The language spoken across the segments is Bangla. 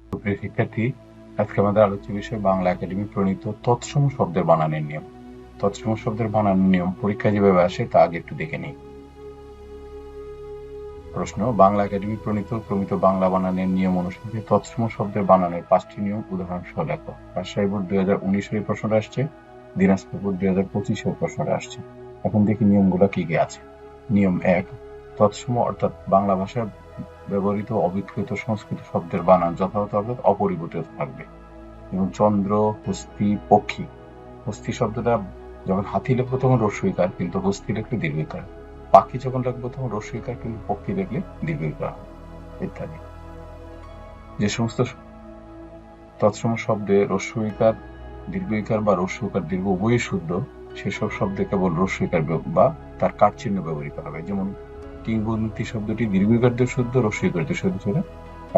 সুপ্রিয় শিক্ষার্থী, আজকে আমাদের আলোচ্য বিষয় বাংলা একাডেমি প্রণীত তৎসম শব্দের বানানের নিয়ম। তৎসম শব্দের বানানের নিয়ম পরীক্ষা যেভাবে আসে তা আগে একটু দেখে নিই। প্রশ্ন: বাংলা একাডেমি প্রণীত বাংলা বানানের নিয়ম অনুসারে তৎসম শব্দের বানানের 5টি নিয়ম উদাহরণ সহ লেখো। রাজশাহী বোর্ড 2019 এর প্রশ্নটা আসছে, দিনাজপুর বোর্ড 2025 এর প্রশ্নটা আসছে। এখন দেখি নিয়মগুলো কি কি আছে। নিয়ম 1: তৎসম অর্থাৎ বাংলা ভাষায় ব্যবহৃত অবিকৃত সংস্কৃত শব্দের বানান যথাযথ অর্থাৎ অপরিবর্তিত থাকবে। যেমন চন্দ্র, হস্তি, পক্ষী। হস্তি শব্দটা যখন হাতি লিখবো তখন রস্বইকার, কিন্তু হস্তি লিখলে দীর্ঘইকার। পাখি যখন লিখবো তখন রস্বইকার, কিন্তু পক্ষী লিখলে দীর্ঘইকার, ইত্যাদি। যে সমস্ত তৎসম শব্দে রস্বইকার, দীর্ঘইকার বা রস্বইকার দীর্ঘ উভয়ই শুদ্ধ, সেসব শব্দে কেবল রস্বইকার বা তার কাট চিহ্ন ব্যবহৃত হবে। যেমন কিংবদন্তি শব্দটি দীর্ঘইকার দিয়ে শুদ্ধ, রস্বইকার দিয়ে শুদ্ধ ছিল,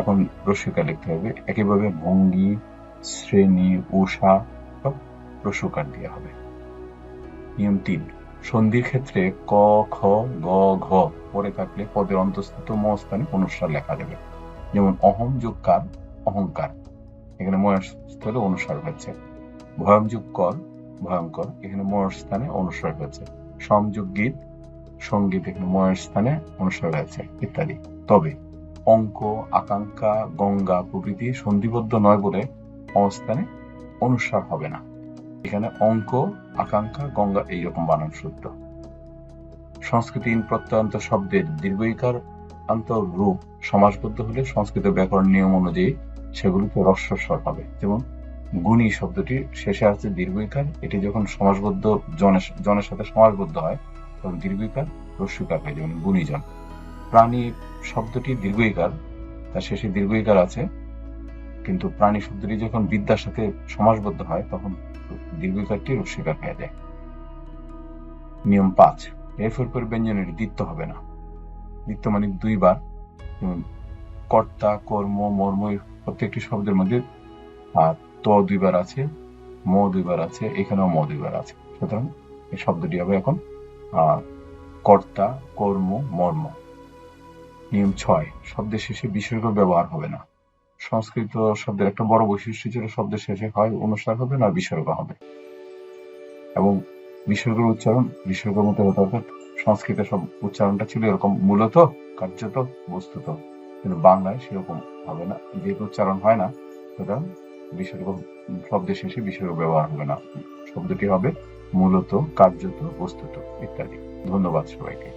এখন রস্বইকার লিখতে হবে। একইভাবে ভঙ্গি, শ্রেণী, উষা সব রস্বইকার দিয়ে হবে। নিয়ম 3: সন্ধির ক্ষেত্রে ক, খ, গ, ঘ পরে থাকলে পদের অন্তঃস্থিত ম স্থানে অনুস্বার লেখা যাবে। যেমন অহম যোগ কার, অহংকার, এখানে ময়ের স্থলে অনুস্বার হয়েছে। ভয়ং যোগ কর, ভয়ঙ্কর, এখানে ময়ের স্থানে অনুস্বার হয়েছে। সম যোগ গীত, সঙ্গীত, এখানে ময়ের স্থানে অনুস্বার হয়েছে, ইত্যাদি। তবে অঙ্ক, আকাঙ্ক্ষা, গঙ্গা প্রভৃতি সন্ধিবদ্ধ নয় বলে অস্থানে অনুস্বার হবে না। এখানে অঙ্ক, আকাঙ্ক্ষা, গঙ্গা এইরকম বানান শুদ্ধ। সংস্কৃতিহীন প্রত্যয়ান্ত শব্দের দীর্ঘইকার রূপ সমাসবদ্ধ হলে সংস্কৃত ব্যাকরণ নিয়ম অনুযায়ী সেগুলিকে হ্রস্বস্বর হবে। যেমন গুণী শব্দটি শেষে আছে দীর্ঘইকার, এটি যখন সমাসবদ্ধ জনের সাথে সমাসবদ্ধ হয় তখন দীর্ঘইকার হ্রস্বইকার হয়, যেমন গুণীজন। প্রাণী শব্দটি দীর্ঘইকার, তার শেষে দীর্ঘইকার আছে, কিন্তু প্রাণী শব্দটি যখন বিদ্যার সাথে সমাসবদ্ধ হয় তখন দীর্ঘইকারটি হ্রস্বইকার হয়ে যায়। নিয়ম 5: এর পর ব্যঞ্জনের দ্বিত্ব হবে না। দ্বিত্ব মানে দুইবার। কর্তা, কর্ম, মর্ম প্রত্যেকটি শব্দের মধ্যে ত দুইবার আছে, ম দুইবার আছে, এখানেও ম দুইবার আছে, সুতরাং এই শব্দটি হবে এখন কর্তা, কর্ম, মর্ম। নিয়ম 6: শব্দের শেষে বিসর্গ ব্যবহার হবে না। সংস্কৃত শব্দের একটা বড় বৈশিষ্ট্য ছিল শব্দের শেষে হয় অনুস্বার হবে না বিসর্গ হবে, এবং বিসর্গের উচ্চারণ বিসর্গের মতো হতে হবে। সংস্কৃতের সব উচ্চারণটা ছিল এরকম, মূলত, কার্যত, বস্তুত, কিন্তু বাংলায় সেরকম হবে না, যেহেতু উচ্চারণ হয় না, সুতরাং বিসর্গ শব্দের শেষে বিসর্গ ব্যবহার হবে না। শব্দটি হবে মূলত, কার্যত, বস্তুত, ইত্যাদি। ধন্যবাদ সবাইকে।